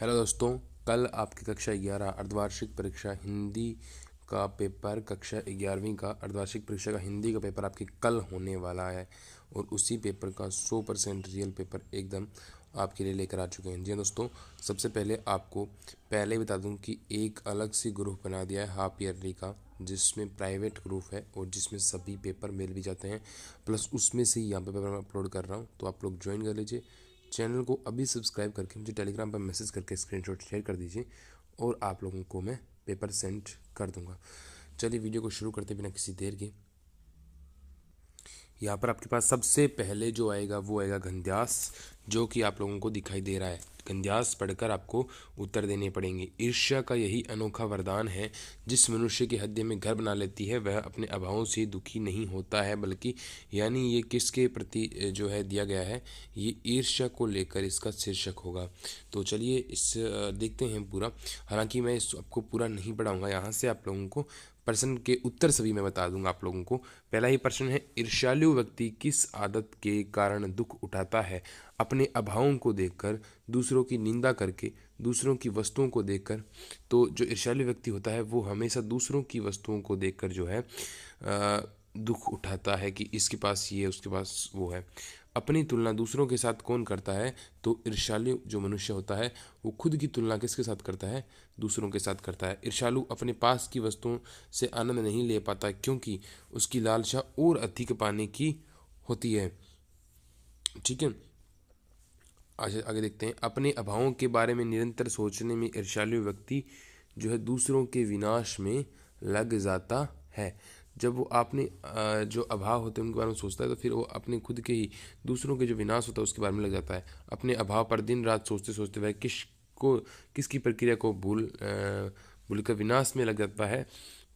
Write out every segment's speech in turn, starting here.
Hello दोस्तों, कल आपकी कक्षा 11 अर्धवार्षिक परीक्षा हिंदी का पेपर, कक्षा 11वीं का अर्धवार्षिक परीक्षा का हिंदी का पेपर आपके कल होने वाला है। और उसी पेपर का 100% रियल पेपर एकदम आपके लिए लेकर आ चुके हैं। जी हाँ दोस्तों, सबसे पहले आपको पहले बता दूं कि एक अलग से ग्रुप बना दिया है हाफ ईयरली का, जिसमें प्राइवेट ग्रुप है और जिसमें सभी पेपर मिल भी जाते हैं। प्लस उसमें से ही यहाँ पे पेपर मैं अपलोड कर रहा हूँ, तो आप लोग ज्वाइन कर लीजिए। चैनल को अभी सब्सक्राइब करके मुझे टेलीग्राम पर मैसेज करके स्क्रीनशॉट शेयर कर दीजिए और आप लोगों को मैं पेपर सेंड कर दूंगा। चलिए वीडियो को शुरू करते बिना किसी देर के। यहाँ पर आपके पास सबसे पहले जो आएगा वो आएगा गंध्यास, जो कि आप लोगों को दिखाई दे रहा है। गंध्यास पढ़कर आपको उत्तर देने पड़ेंगे। ईर्ष्या का यही अनोखा वरदान है, जिस मनुष्य के हृदय में घर बना लेती है वह अपने अभावों से दुखी नहीं होता है, बल्कि यानी ये किसके प्रति जो है दिया गया है, ये ईर्ष्या को लेकर इसका शीर्षक होगा। तो चलिए इस देखते हैं पूरा। हालांकि मैं इस आपको पूरा नहीं पढ़ाऊंगा, यहाँ से आप लोगों को प्रश्न के उत्तर सभी मैं बता दूंगा आप लोगों को। पहला ही प्रश्न है, ईर्ष्यालु व्यक्ति किस आदत के कारण दुख उठाता है? अपने अभावों को देखकर, दूसरों की निंदा करके, दूसरों की वस्तुओं को देखकर। तो जो ईर्ष्यालु व्यक्ति होता है वो हमेशा दूसरों की वस्तुओं को देखकर जो है दुख उठाता है कि इसके पास ये, उसके पास वो है। अपनी तुलना दूसरों के साथ कौन करता है? तो ईर्ष्यालु जो मनुष्य होता है वो खुद की तुलना किसके साथ करता है? दूसरों के साथ करता है। ईर्ष्यालु अपने पास की वस्तुओं से आनंद नहीं ले पाता, क्योंकि उसकी लालसा और अधिक पाने की होती है। ठीक है, आगे देखते हैं। अपने अभावों के बारे में निरंतर सोचने में ईर्ष्यालु व्यक्ति जो है दूसरों के विनाश में लग जाता है। जब वो अपने जो अभाव होते हैं उनके बारे में सोचता है, तो फिर वो अपने खुद के ही दूसरों के जो विनाश होता है उसके बारे में लग जाता है। अपने अभाव पर दिन रात सोचते सोचते वह किसकी प्रक्रिया को भूलकर विनाश में लग जाता है।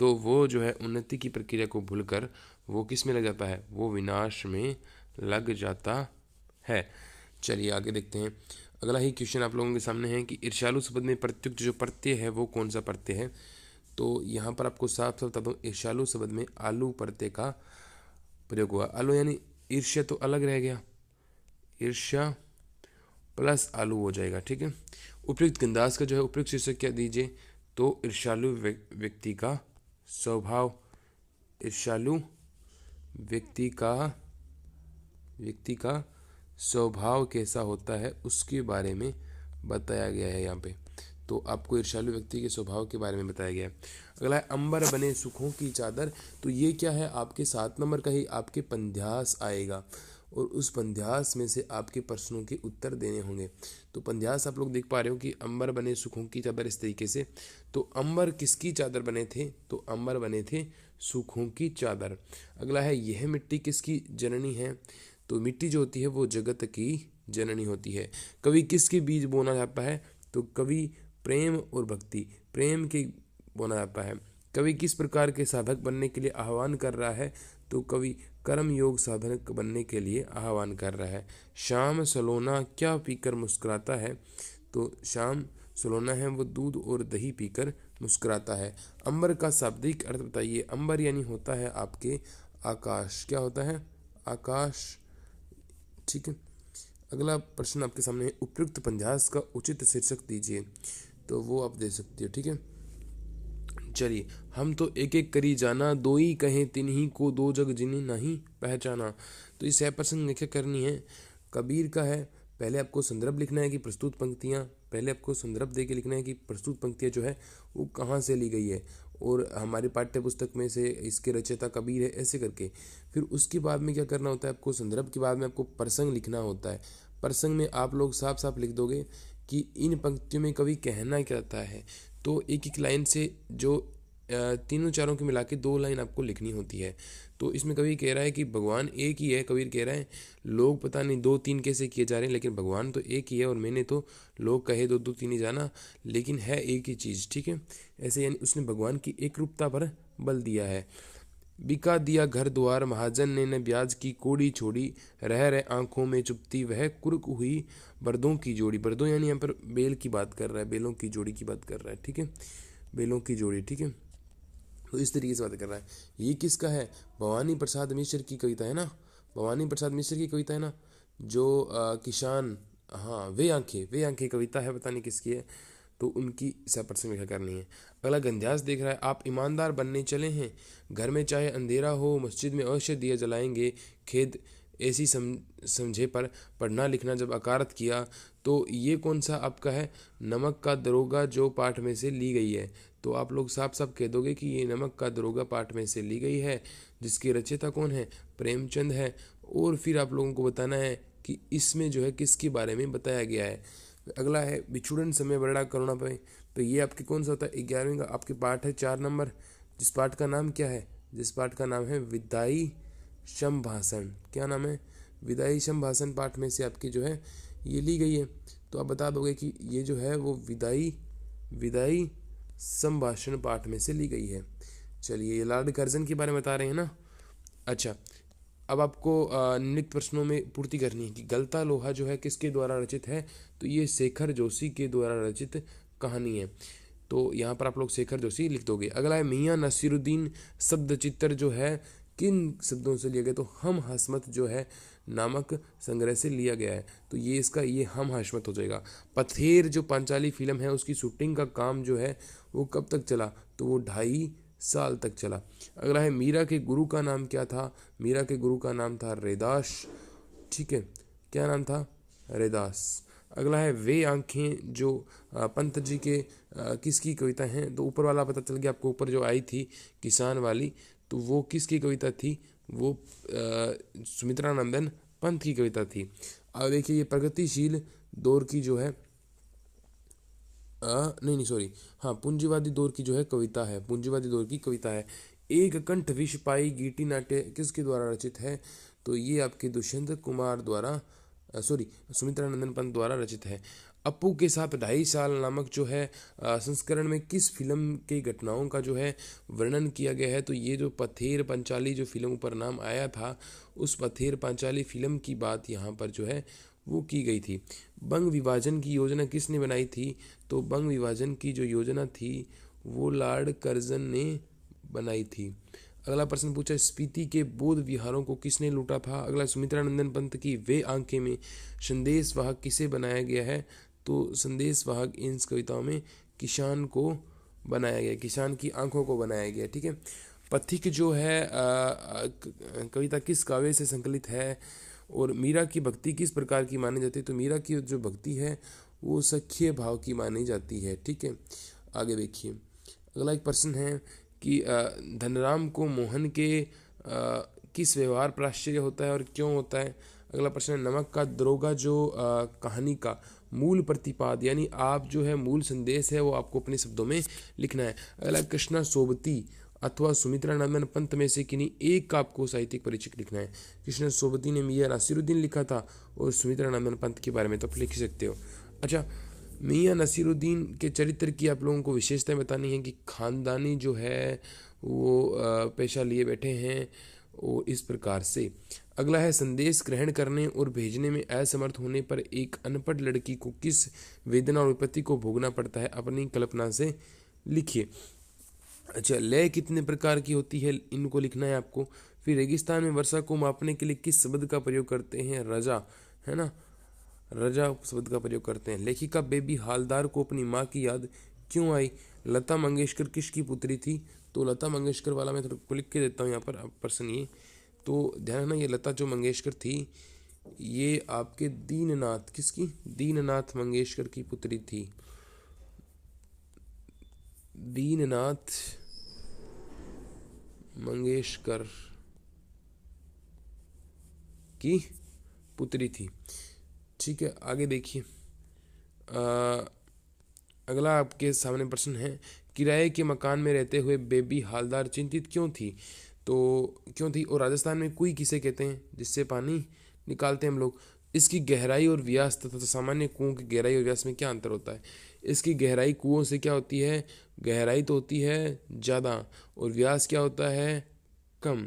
तो वो जो है उन्नति की प्रक्रिया को भूलकर वो किस में लग जाता है? वो विनाश में लग जाता है। चलिए आगे देखते हैं। अगला ही क्वेश्चन आप लोगों के सामने है कि ईर्ष्यालु शब्द में प्रत्युक्त जो प्रत्यय है वो कौन सा प्रत्यय है? तो यहाँ पर आपको साफ साफ बता दूं, ईर्ष्यालु शब्द में आलू प्रत्यय का प्रयोग हुआ। आलू यानी ईर्ष्या तो अलग रह गया, ईर्ष्या प्लस आलू हो जाएगा। ठीक है, उपयुक्त गंधास का जो है उपयुक्त शीर्षक क्या दीजिए? तो ईर्ष्यालु व्यक्ति का स्वभाव, ईर्ष्यालु व्यक्ति का स्वभाव कैसा होता है उसके बारे में बताया गया है यहाँ पे। तो आपको ईर्ष्यालु व्यक्ति के स्वभाव के बारे में बताया गया है। अगला है अंबर बने सुखों की चादर। तो ये क्या है? आपके 7 नंबर का ही आपके पंध्यास आएगा और उस पंध्यास में से आपके प्रश्नों के उत्तर देने होंगे। तो पंध्यास आप लोग देख पा रहे हो कि अंबर बने सुखों की चादर इस तरीके से। तो अंबर किसकी चादर बने थे? तो अंबर बने थे सुखों की चादर। अगला है, यह मिट्टी किसकी जननी है? तो मिट्टी जो होती है वो जगत की जननी होती है। कवि किसके बीज बोना चाहता है? तो कवि प्रेम और भक्ति, प्रेम के बोना जाता है। कवि किस प्रकार के साधक बनने के लिए आह्वान कर रहा है? तो कवि कर्म योग साधक बनने के लिए आह्वान कर रहा है। शाम सलोना क्या पीकर मुस्कुराता है? तो शाम सलोना है वो दूध और दही पीकर मुस्कुराता है। अंबर का शाब्दिक अर्थ बताइए। अंबर यानी होता है आपके आकाश। क्या होता है? आकाश। ठीक है, अगला प्रश्न आपके सामने है, उपयुक्त पंध्यास का उचित शीर्षक दीजिए। तो वो आप दे सकते हो। ठीक है, चलिए। हम तो एक एक करी जाना, दो ही कहें तिन्ही को, दो जग जिन्हें नहीं पहचाना। तो इस प्रश्न व्याख्या करनी है। कबीर का है। पहले आपको संदर्भ लिखना है कि प्रस्तुत पंक्तियाँ, पहले आपको संदर्भ दे के लिखना है कि प्रस्तुत पंक्तियाँ जो है वो कहाँ से ली गई है और हमारी पाठ्य पुस्तक में से इसके रचयिता कबीर है, ऐसे करके। फिर उसके बाद में क्या करना होता है आपको? संदर्भ के बाद में आपको प्रसंग लिखना होता है। प्रसंग में आप लोग साफ साफ लिख दोगे कि इन पंक्तियों में कवि कहना क्या चाहता है। तो एक एक लाइन से जो तीनों चारों के मिला के 2 लाइन आपको लिखनी होती है। तो इसमें कवि कह रहा है कि भगवान एक ही है। कबीर कह रहा है लोग पता नहीं 2-3 कैसे किए जा रहे हैं, लेकिन भगवान तो एक ही है और मैंने तो लोग कहे 2-2-3 ही जाना, लेकिन है एक ही चीज़। ठीक है, ऐसे यानी उसने भगवान की एक रूपता पर बल दिया है। बिका दिया घर द्वार महाजन ने, न ब्याज की कोड़ी छोड़ी, रह रहे आंखों में चुपती वह कुर्क हुई बर्दों की जोड़ी। बर्दों यानी यहाँ पर बेल की बात कर रहा है, बेलों की जोड़ी की बात कर रहा है। ठीक है, बेलों की जोड़ी। ठीक है, तो इस तरीके से बात कर रहा है। ये किसका है? भवानी प्रसाद मिश्र की कविता है ना, भवानी प्रसाद मिश्र की कविता है ना, जो किसान हाँ, वे आंखें कविता है, पता नहीं किसकी है, तो उनकी 100% व्याख्या करनी है। अगला गंध्यास देख रहा है, आप ईमानदार बनने चले हैं, घर में चाहे अंधेरा हो मस्जिद में अवश्य दिया जलाएंगे, खेद ऐसी समझे पर पढ़ना लिखना जब अकारत किया। तो ये कौन सा आपका है, नमक का दरोगा जो पाठ में से ली गई है। तो आप लोग साफ साफ कह दोगे कि ये नमक का दरोगा पाठ में से ली गई है, जिसकी रचयिता कौन है, प्रेमचंद है। और फिर आप लोगों को बताना है कि इसमें जो है किसके बारे में बताया गया है। अगला है बिछुड़न समय बड़ा करुणा पाए, तो ये आपके कौन सा होता है, 11वीं का आपके पाठ है 4 नंबर, जिस पाठ का नाम क्या है, जिस पाठ का नाम है विदाई संभाषण। क्या नाम है, विदाई संभाषण पाठ में से आपकी जो है ये ली गई है। तो आप बता दोगे कि ये जो है वो विदाई संभाषण पाठ में से ली गई है। चलिए, ये लॉर्ड कर्जन के बारे में बता रहे हैं ना। अच्छा, अब आपको निम्नलिखित प्रश्नों में पूर्ति करनी है कि गलता लोहा जो है किसके द्वारा रचित है। तो ये शेखर जोशी के द्वारा रचित कहानी है। तो यहाँ पर आप लोग शेखर जोशी लिख दोगे। अगला है मियाँ नसीरुद्दीन शब्द चित्र जो है किन शब्दों से लिया गया। तो हम हसमत जो है नामक संग्रह से लिया गया है। तो ये इसका ये हम हसमत हो जाएगा। पथेर जो पांचाली फिल्म है उसकी शूटिंग का काम जो है वो कब तक चला। तो वो 2.5 साल तक चला। अगला है मीरा के गुरु का नाम क्या था। मीरा के गुरु का नाम था रैदास। ठीक है, क्या नाम था, रैदास। अगला है वे आंखें जो पंत जी के किसकी कविता हैं। तो ऊपर वाला पता चल गया आपको, ऊपर जो आई थी किसान वाली, तो वो किसकी कविता थी, वो सुमित्रानंदन पंत की कविता थी। अब देखिए ये प्रगतिशील दौर की जो है नहीं सॉरी, हाँ पूंजीवादी दौर की जो है कविता है, पूंजीवादी दौर की कविता है। एक कंठ विष पाई गीटी नाट्य किसके द्वारा रचित है। तो ये आपके दुष्यंत कुमार द्वारा सॉरी सुमित्रानंदन पंत द्वारा रचित है। अप्पू के साथ 2.5 साल नामक जो है संस्करण में किस फिल्म की घटनाओं का जो है वर्णन किया गया है। तो ये जो पथेर पंचाली जो फिल्म पर नाम आया था, उस पथेर पंचाली फिल्म की बात यहाँ पर जो है वो की गई थी। बंग विभाजन की योजना किसने बनाई थी। तो बंग विभाजन की जो योजना थी वो लॉर्ड कर्जन ने बनाई थी। अगला प्रश्न पूछा, स्पीति के बौद्ध विहारों को किसने लूटा था। अगला, सुमित्रानंदन पंत की वे आंखें में संदेश वाहक किसे बनाया गया है। तो संदेश वाहक इन कविताओं में किसान को बनाया गया, किसान की आंखों को बनाया गया। ठीक है, पथिक जो है कविता किस काव्य से संकलित है। और मीरा की भक्ति किस प्रकार की मानी जाती है। तो मीरा की जो भक्ति है वो सख्य भाव की मानी जाती है। ठीक है, आगे देखिए। अगला एक प्रश्न है कि धनराम को मोहन के किस व्यवहार पर आश्चर्य होता है और क्यों होता है। अगला प्रश्न है, नमक का दरोगा जो कहानी का मूल प्रतिपाद यानी आप जो है मूल संदेश है वो आपको अपने शब्दों में लिखना है। अगला, कृष्णा सोबती अथवा सुमित्रानंदन पंत में से किन्हीं एक का आपको साहित्यिक परिचय लिखना है। कृष्ण सोबती ने मियाँ नसीरुद्दीन लिखा था और सुमित्रानंदन पंत के बारे में तो आप लिख सकते हो। अच्छा, मियाँ नसीरुद्दीन के चरित्र की आप लोगों को विशेषताएं बतानी है कि खानदानी जो है वो पेशा लिए बैठे हैं और इस प्रकार से। अगला है, संदेश ग्रहण करने और भेजने में असमर्थ होने पर एक अनपढ़ लड़की को किस वेदना और विपत्ति को भोगना पड़ता है, अपनी कल्पना से लिखिए। अच्छा, लय कितने प्रकार की होती है, इनको लिखना है आपको। फिर रेगिस्तान में वर्षा को मापने के लिए किस शब्द का प्रयोग करते हैं, रजा, है ना, रजा शब्द का प्रयोग करते हैं। लेखिका बेबी हालदार को अपनी माँ की याद क्यों आई। लता मंगेशकर किसकी पुत्री थी। तो लता मंगेशकर वाला मैं थोड़ा लिख के देता हूँ यहाँ पर प्रश्न ये, तो ध्यान रखना, ये लता जो मंगेशकर थी ये आपके दीननाथ, किसकी, दीननाथ मंगेशकर की पुत्री थी। दीननाथ मंगेशकर की पुत्री थी। ठीक है, आगे देखिए। अगला आपके सामने प्रश्न है, किराए के मकान में रहते हुए बेबी हालदार चिंतित क्यों थी। तो क्यों थी, और राजस्थान में कुएं किसे कहते हैं, जिससे पानी निकालते हैं हम लोग। इसकी गहराई और व्यास तथा सामान्य कुओं की गहराई और व्यास में क्या अंतर होता है। इसकी गहराई कुओं से क्या होती है, गहराई तो होती है ज़्यादा और व्यास क्या होता है, कम।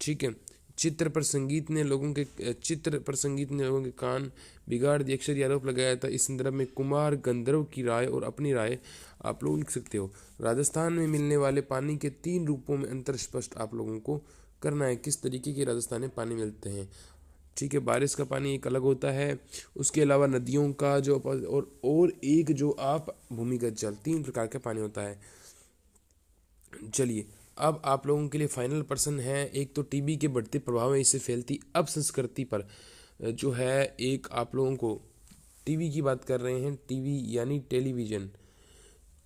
ठीक है, चित्र पर संगीत ने लोगों के कान बिगाड़ दिए, अक्षर आरोप लगाया था। इस संदर्भ में कुमार गंधर्व की राय और अपनी राय आप लोग लिख सकते हो। राजस्थान में मिलने वाले पानी के 3 रूपों में अंतर स्पष्ट आप लोगों को करना है, किस तरीके के राजस्थान में पानी मिलते हैं। ठीक है, बारिश का पानी एक अलग होता है। उसके अलावा नदियों का जो और एक जो आप भूमिगत जल, 3 प्रकार का पानी होता है। चलिए, अब आप लोगों के लिए फाइनल प्रश्न है। एक तो टीबी के बढ़ते प्रभाव में इससे फैलती अपसंस्कृति पर जो है, एक आप लोगों को टीवी की बात कर रहे हैं, टीवी यानी टेलीविज़न,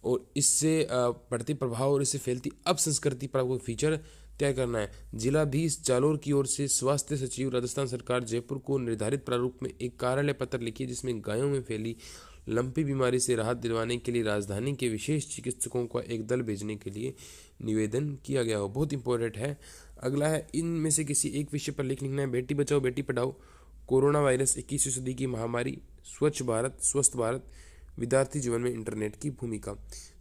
और इससे बढ़ते प्रभाव और इससे फैलती अपसंस्कृति पर आपको फीचर तय करना है। जिलाधीश जालोर की ओर से स्वास्थ्य सचिव राजस्थान सरकार जयपुर को निर्धारित प्रारूप में एक कार्यालय पत्र लिखिए, जिसमें गायों में फैली लंपी बीमारी से राहत दिलवाने के लिए राजधानी के विशेष चिकित्सकों का एक दल भेजने के लिए निवेदन किया गया हो। बहुत इंपॉर्टेंट है। अगला है, इनमें से किसी एक विषय पर लेख लिखना है। बेटी बचाओ बेटी पढ़ाओ, कोरोना वायरस, 21वीं सदी की महामारी, स्वच्छ भारत, स्वस्थ भारत, विद्यार्थी जीवन में इंटरनेट की भूमिका।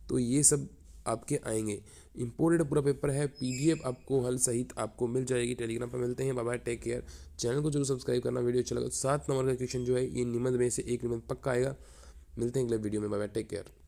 तो ये सब आपके आएंगे। इंपोर्टेड पूरा पेपर है, पीडीएफ आपको हल सहित आपको मिल जाएगी। टेलीग्राम पर मिलते हैं। Bye bye, take care. Channel को जरूर सब्सक्राइब करना। वीडियो अच्छा लगा। 7 नंबर का क्वेश्चन जो है ये निबंध में से एक निबंध पक्का आएगा। मिलते हैं अगले वीडियो में। Bye bye, take care.